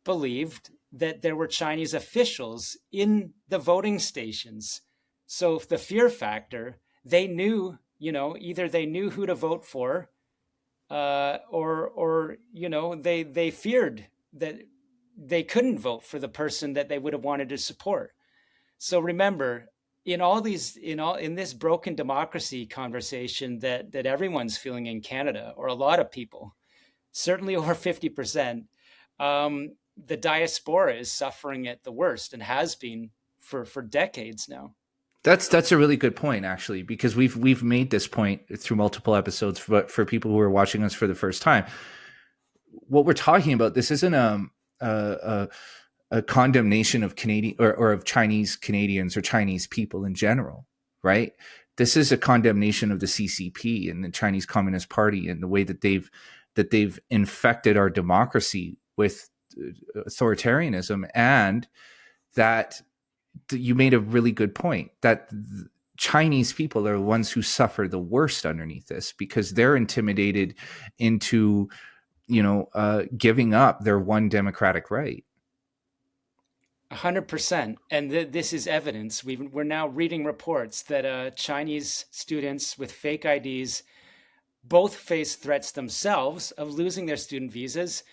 believed that there were Chinese officials in the voting stations. So the fear factor, they knew, either they knew who to vote for, or they feared that they couldn't vote for the person that they would have wanted to support. So remember, in this broken democracy conversation that everyone's feeling in Canada, or a lot of people, certainly over 50%, the diaspora is suffering it the worst and has been for decades now. That's a really good point, actually, because we've made this point through multiple episodes. For people who are watching us for the first time, what we're talking about, this isn't a condemnation of Canadian or of Chinese Canadians or Chinese people in general, right? This is a condemnation of the CCP and the Chinese Communist Party and the way that they've infected our democracy with authoritarianism. And that you made a really good point that Chinese people are the ones who suffer the worst underneath this, because they're intimidated into giving up their one democratic right. 100%. And this is evidence. We're now reading reports that Chinese students with fake IDs both face threats themselves of losing their student visas.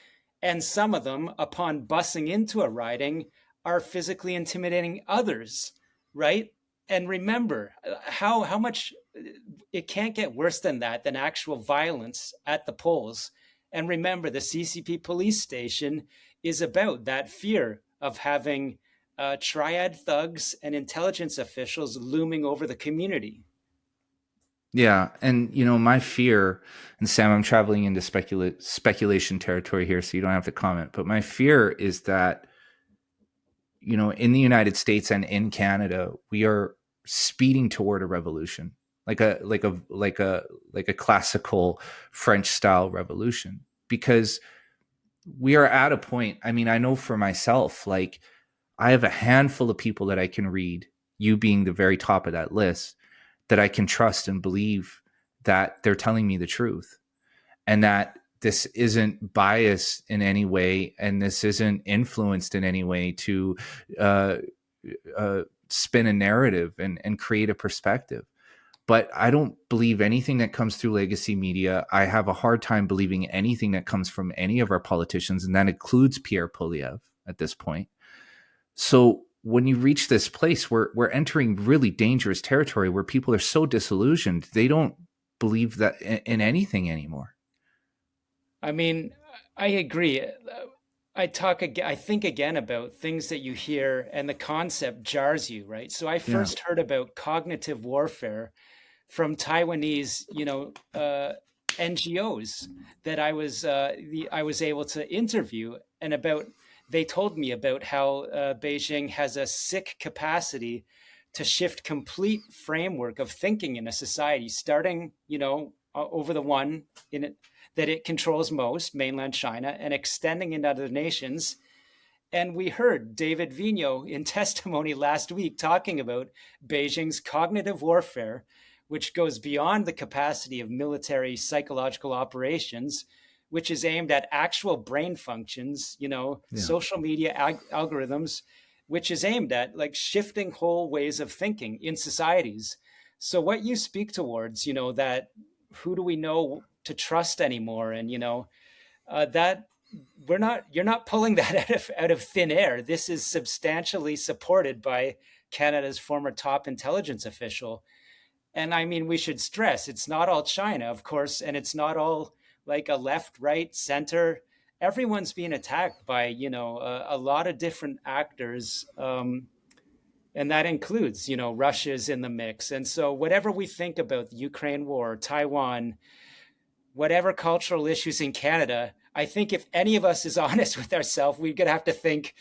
And some of them, upon busing into a riding, are physically intimidating others, right? And remember how much it can't get worse than that, than actual violence at the polls. And remember, the CCP police station is about that fear of having triad thugs and intelligence officials looming over the community. Yeah, and my fear, and Sam, I'm traveling into speculation territory here, so you don't have to comment. But my fear is that, in the United States and in Canada, we are speeding toward a revolution, like a classical French style revolution, because we are at a point. I mean, I know for myself, like, I have a handful of people that I can read, you being the very top of that list, that I can trust and believe that they're telling me the truth, and that this isn't biased in any way, and this isn't influenced in any way to spin a narrative and create a perspective. But I don't believe anything that comes through legacy media. I have a hard time believing anything that comes from any of our politicians, and that includes Pierre Poilievre at this point. So when you reach this place, we're entering really dangerous territory where people are so disillusioned, they don't believe that in anything anymore. I mean, I agree. I think again about things that you hear and the concept jars you, right? So I first heard about cognitive warfare from Taiwanese, NGOs that I was able to interview, and they told me about how Beijing has a sick capacity to shift complete framework of thinking in a society, starting, over the one in it that it controls most, mainland China, and extending into other nations. And we heard David Vigneault in testimony last week talking about Beijing's cognitive warfare, which goes beyond the capacity of military psychological operations, which is aimed at actual brain functions, social media algorithms, which is aimed at like shifting whole ways of thinking in societies. So what you speak towards, that who do we know to trust anymore? And that you're not pulling that out of thin air. This is substantially supported by Canada's former top intelligence official. And I mean, we should stress it's not all China, of course, and it's not all like a left, right, center. Everyone's being attacked by a lot of different actors, and that includes Russia's in the mix. And so whatever we think about the Ukraine war, Taiwan, whatever cultural issues in Canada, I think if any of us is honest with ourselves, we're gonna have to think,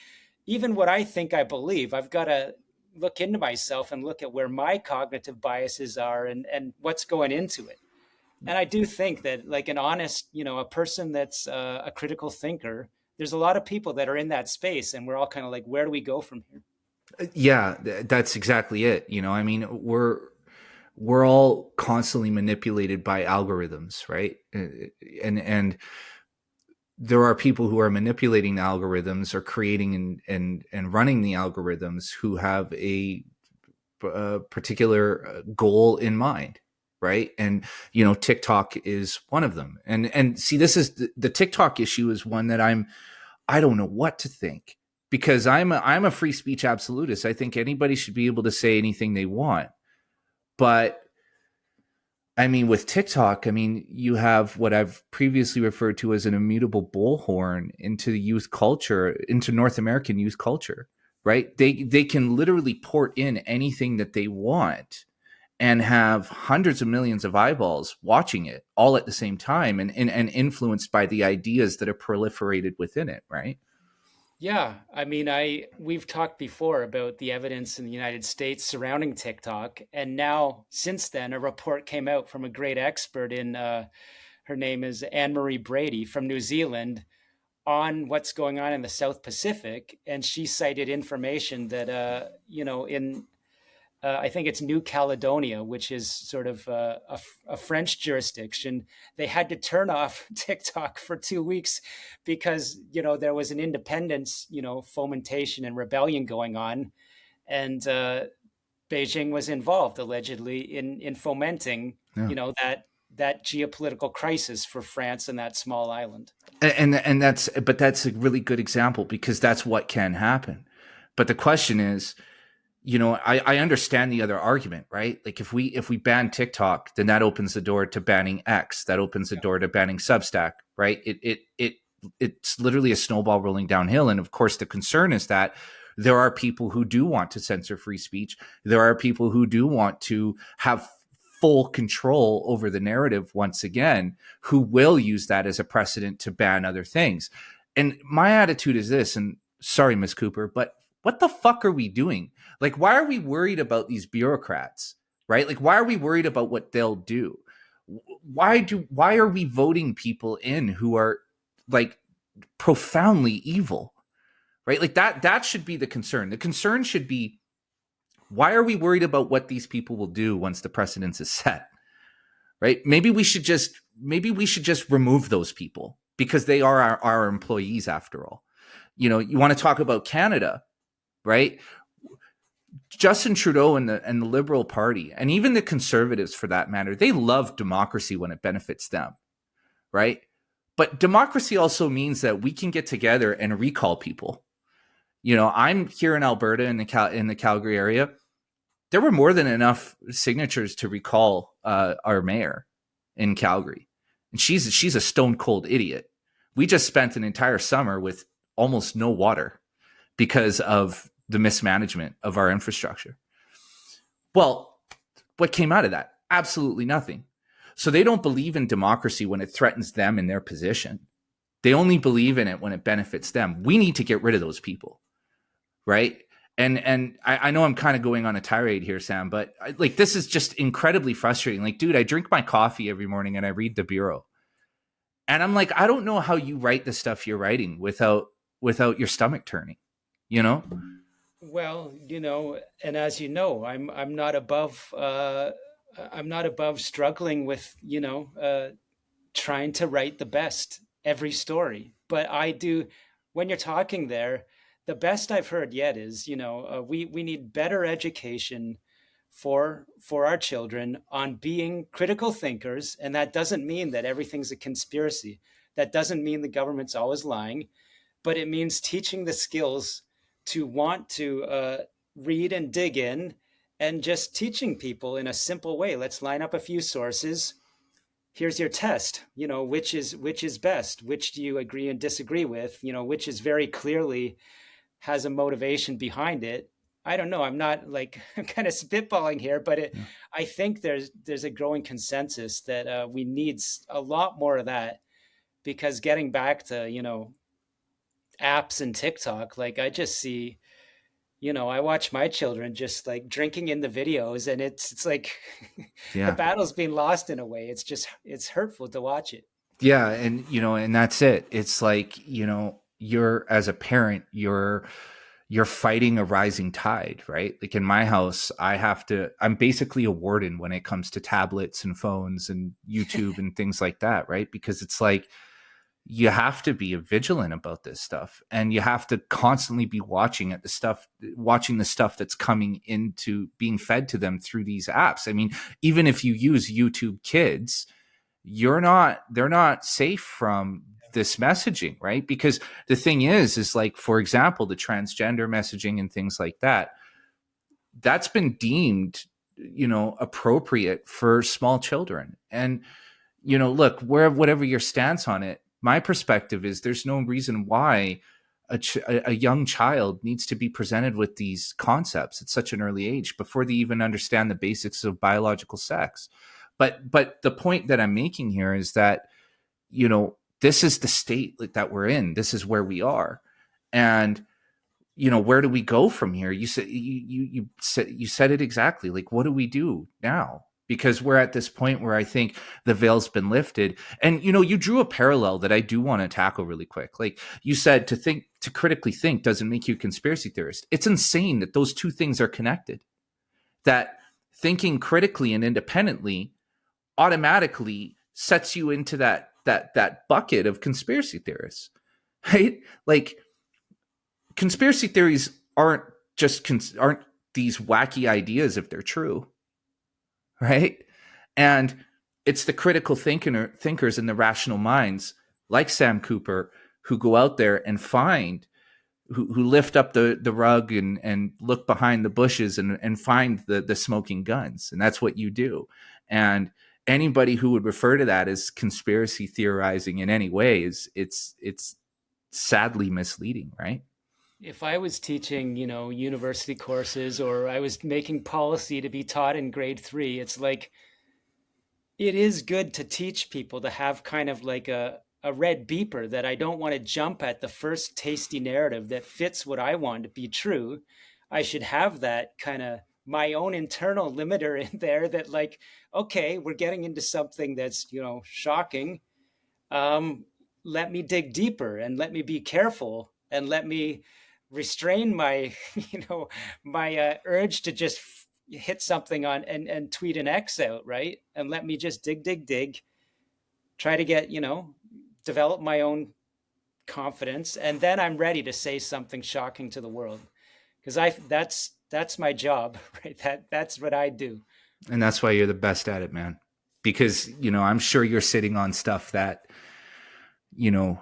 even what I think I believe, I've got to look into myself and look at where my cognitive biases are and what's going into it. And I do think that, like, an honest, a person that's a critical thinker, there's a lot of people that are in that space, and we're all kind of like, where do we go from here? Yeah, that's exactly it. I mean, we're all constantly manipulated by algorithms, right? And there are people who are manipulating the algorithms or creating and running the algorithms who have a particular goal in mind, right? And TikTok is one of them. And see, this is the TikTok issue is one that I don't know what to think, because I'm a free speech absolutist. I think anybody should be able to say anything they want. But I mean, with TikTok, I mean, you have what I've previously referred to as an immutable bullhorn into youth culture, into North American youth culture, right? They can literally port in anything that they want and have hundreds of millions of eyeballs watching it all at the same time, and influenced by the ideas that are proliferated within it, right? Yeah, I mean, we've talked before about the evidence in the United States surrounding TikTok, and now since then, a report came out from a great expert in her name is Anne Marie Brady from New Zealand on what's going on in the South Pacific, and she cited information that in I think it's New Caledonia, which is sort of a French jurisdiction. They had to turn off TikTok for 2 weeks because there was an independence, fomentation and rebellion going on, and Beijing was involved allegedly in fomenting, Yeah. That geopolitical crisis for France and that small island. And that's a really good example, because that's what can happen. But the question is, I understand the other argument, right? Like if we ban TikTok, then that opens the door to banning X. That opens the door to banning Substack, right? It's literally a snowball rolling downhill. And of course, the concern is that there are people who do want to censor free speech. There are people who do want to have full control over the narrative once again, who will use that as a precedent to ban other things. And my attitude is this, and sorry, Miss Cooper, but what the fuck are we doing? Like, why are we worried about these bureaucrats, right? Like, why are we worried about what they'll do? Why are we voting people in who are like profoundly evil, right? Like that should be the concern. The concern should be, why are we worried about what these people will do once the precedence is set, right? Maybe we should just remove those people, because they are our employees after all. You want to talk about Canada, right? Justin Trudeau and the Liberal Party, and even the Conservatives for that matter, they love democracy when it benefits them, right? But democracy also means that we can get together and recall people. I'm here in Alberta in the Calgary area. There were more than enough signatures to recall our mayor in Calgary, and she's a stone cold idiot. We just spent an entire summer with almost no water because of the mismanagement of our infrastructure. Well, what came out of that? Absolutely nothing. So they don't believe in democracy when it threatens them in their position. They only believe in it when it benefits them. We need to get rid of those people, right? And I know I'm kind of going on a tirade here, Sam, but this is just incredibly frustrating. Like, dude, I drink my coffee every morning and I read the Bureau. And I'm like, I don't know how you write the stuff you're writing without your stomach turning, Well, and as you know, I'm not above struggling with trying to write the best every story. But I do, when you're talking there, the best I've heard yet is we need better education for our children on being critical thinkers. And that doesn't mean that everything's a conspiracy. That doesn't mean the government's always lying, but it means teaching the skills to want to read and dig in, and just teaching people in a simple way. Let's line up a few sources. Here's your test. Which is best? Which do you agree and disagree with? Which is very clearly has a motivation behind it. I don't know. I'm not like I'm kind of spitballing here, but Yeah. I think there's a growing consensus that we need a lot more of that, because getting back to apps and TikTok, like I just see, I watch my children just like drinking in the videos, and it's like the Yeah. battle's being lost in a way. It's hurtful to watch it. Yeah. And, and that's it. It's like, you're as a parent, you're fighting a rising tide, right? Like in my house, I'm basically a warden when it comes to tablets and phones and YouTube and things like that, right? Because it's like, you have to be vigilant about this stuff, and you have to constantly be watching the stuff that's coming into being fed to them through these apps. I mean, even if you use YouTube Kids, they're not safe from this messaging, right? Because the thing is like, for example, the transgender messaging and things like that's been deemed, appropriate for small children. And, look, whatever your stance on it, my perspective is there's no reason why a young child needs to be presented with these concepts at such an early age before they even understand the basics of biological sex. But the point that I'm making here is that, this is the state that we're in. This is where we are. And, where do we go from here? You said it exactly. Like, what do we do now? Because we're at this point where I think the veil's been lifted. And, you drew a parallel that I do want to tackle really quick. Like you said, to critically think doesn't make you a conspiracy theorist. It's insane that those two things are connected. That thinking critically and independently automatically sets you into that bucket of conspiracy theorists, right? Like, conspiracy theories aren't these wacky ideas if they're true, right? And it's the critical thinkers and the rational minds like Sam Cooper who go out there and who lift up the rug and look behind the bushes and find the smoking guns. And that's what you do. And anybody who would refer to that as conspiracy theorizing in any way it's sadly misleading, right? If I was teaching, university courses, or I was making policy to be taught in grade 3, it's like it is good to teach people to have kind of like a red beeper, that I don't want to jump at the first tasty narrative that fits what I want to be true. I should have that kind of my own internal limiter in there that, like, okay, we're getting into something that's, shocking. Let me dig deeper, and let me be careful, and let me restrain my, my urge to just hit something on and tweet an X out, right? And let me just dig, try to get, develop my own confidence, and then I'm ready to say something shocking to the world, because that's my job, right? That's what I do. And that's why you're the best at it, man. Because, I'm sure you're sitting on stuff that, you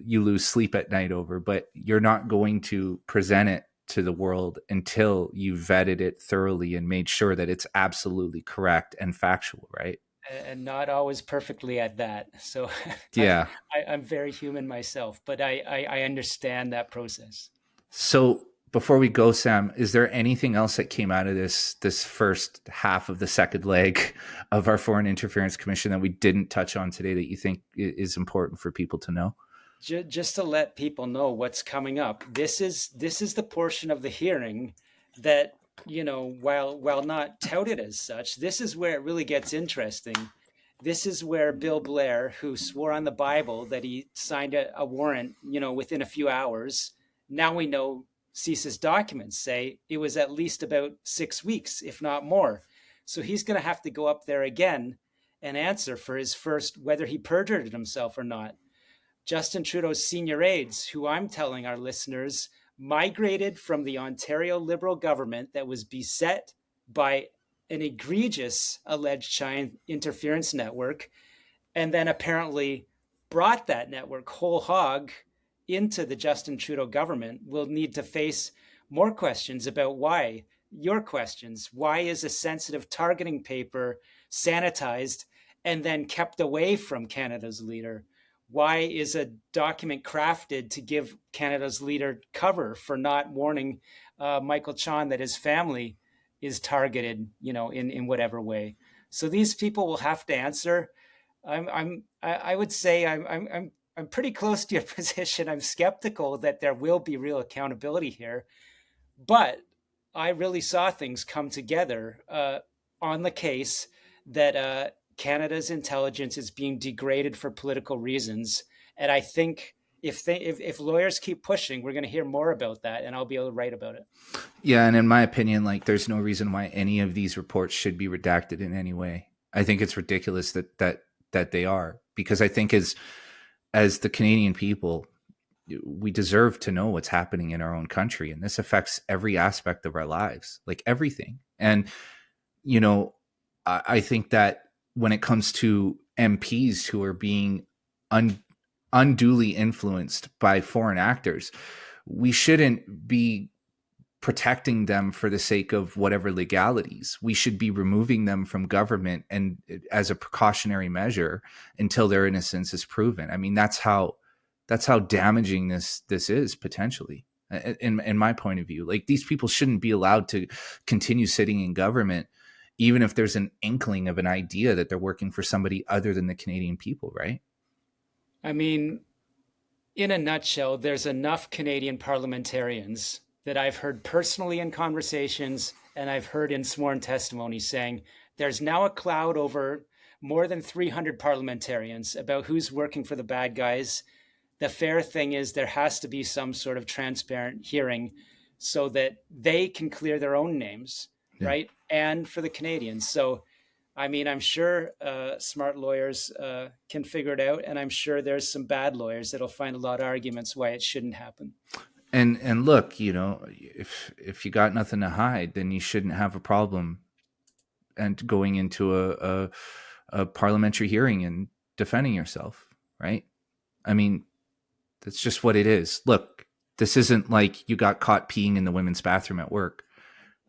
lose sleep at night over, but you're not going to present it to the world until you vetted it thoroughly and made sure that it's absolutely correct and factual, right? And not always perfectly at that. So Yeah. I'm very human myself, but I understand that process. So before we go, Sam, is there anything else that came out of this first half of the second leg of our Foreign Interference Commission that we didn't touch on today that you think is important for people to know? Just to let people know what's coming up. This is the portion of the hearing that, while not touted as such, this is where it really gets interesting. This is where Bill Blair, who swore on the Bible that he signed a warrant, within a few hours, now we know CISA's documents say it was at least about 6 weeks, if not more. So he's going to have to go up there again and answer for his first, whether he perjured himself or not. Justin Trudeau's senior aides, who I'm telling our listeners migrated from the Ontario Liberal government that was beset by an egregious alleged China interference network, and then apparently brought that network whole hog into the Justin Trudeau government, will need to face more questions about why. Your questions. Why is a sensitive targeting paper sanitized and then kept away from Canada's leader? Why is a document crafted to give Canada's leader cover for not warning Michael Chan that his family is targeted, in whatever way? So these people will have to answer. I would say I'm pretty close to your position. I'm skeptical that there will be real accountability here, but I really saw things come together on the case that Canada's intelligence is being degraded for political reasons, and I think if lawyers keep pushing, we're going to hear more about that, and I'll be able to write about it. Yeah, and in my opinion, like, there's no reason why any of these reports should be redacted in any way. I think it's ridiculous that they are, because I think as the Canadian people, we deserve to know what's happening in our own country, and this affects every aspect of our lives, like everything. And I think that when it comes to MPs who are being unduly influenced by foreign actors, we shouldn't be protecting them for the sake of whatever legalities. We should be removing them from government, and as a precautionary measure, until their innocence is proven. I mean, that's how damaging this is potentially, in my point of view. Like, these people shouldn't be allowed to continue sitting in government, even if there's an inkling of an idea that they're working for somebody other than the Canadian people, right? I mean, in a nutshell, there's enough Canadian parliamentarians that I've heard personally in conversations, and I've heard in sworn testimony, saying there's now a cloud over more than 300 parliamentarians about who's working for the bad guys. The fair thing is there has to be some sort of transparent hearing so that they can clear their own names, right? And for the Canadians. So, I mean, I'm sure smart lawyers can figure it out, and I'm sure there's some bad lawyers that'll find a lot of arguments why it shouldn't happen. And look, if you got nothing to hide, then you shouldn't have a problem and going into a parliamentary hearing and defending yourself, right? I mean, that's just what it is. Look, this isn't like you got caught peeing in the women's bathroom at work,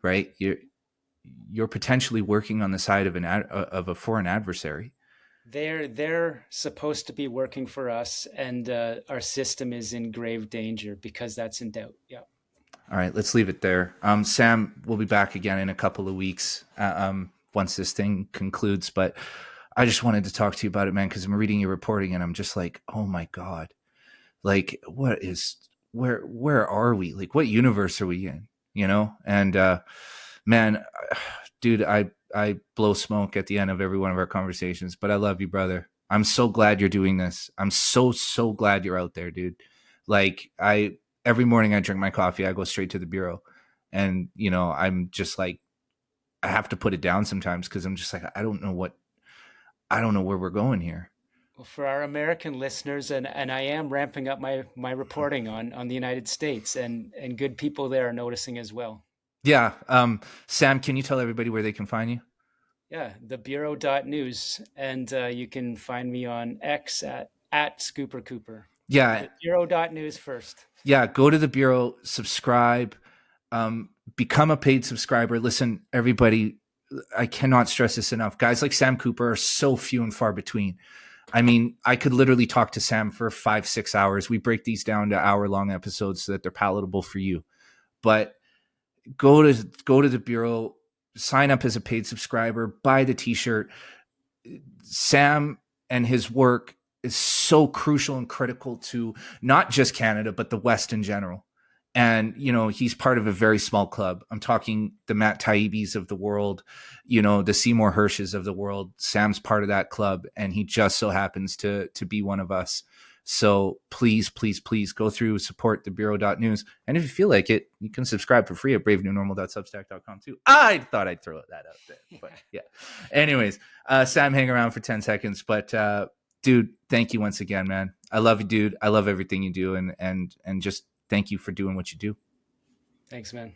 right? You're potentially working on the side of a foreign adversary. They're supposed to be working for us, and our system is in grave danger because that's in doubt. Yeah. All right, let's leave it there. Sam, we'll be back again in a couple of weeks once this thing concludes. But I just wanted to talk to you about it, man, because I'm reading your reporting and I'm just like, oh my God, like, where are we? Like, what universe are we in? And man, dude, I blow smoke at the end of every one of our conversations, but I love you, brother. I'm so glad you're doing this. I'm so glad you're out there, dude. Like, every morning I drink my coffee, I go straight to the bureau, and I'm just like, I have to put it down sometimes because I'm just like, I don't know where we're going here. Well, for our American listeners, and I am ramping up my reporting on the United States, and good people there are noticing as well. Yeah. Sam, can you tell everybody where they can find you? Yeah, thebureau.news. And you can find me on X at Scooper Cooper. Yeah. Thebureau.news first. Yeah. Go to the Bureau, subscribe, become a paid subscriber. Listen, everybody, I cannot stress this enough. Guys like Sam Cooper are so few and far between. I mean, I could literally talk to Sam for 5-6 hours. We break these down to hour-long episodes so that they're palatable for you. But go to the Bureau, sign up as a paid subscriber, buy the t-shirt. Sam and his work is so crucial and critical to not just Canada, but the West in general. And, he's part of a very small club. I'm talking the Matt Taibbi's of the world, the Seymour Hirsches of the world. Sam's part of that club, and he just so happens to be one of us. So please, please, please go through, support thebureau.news. And if you feel like it, you can subscribe for free at bravenewnormal.substack.com too. I thought I'd throw that out there. But yeah. Anyways, Sam, hang around for 10 seconds. But dude, thank you once again, man. I love you, dude. I love everything you do. And just thank you for doing what you do. Thanks, man.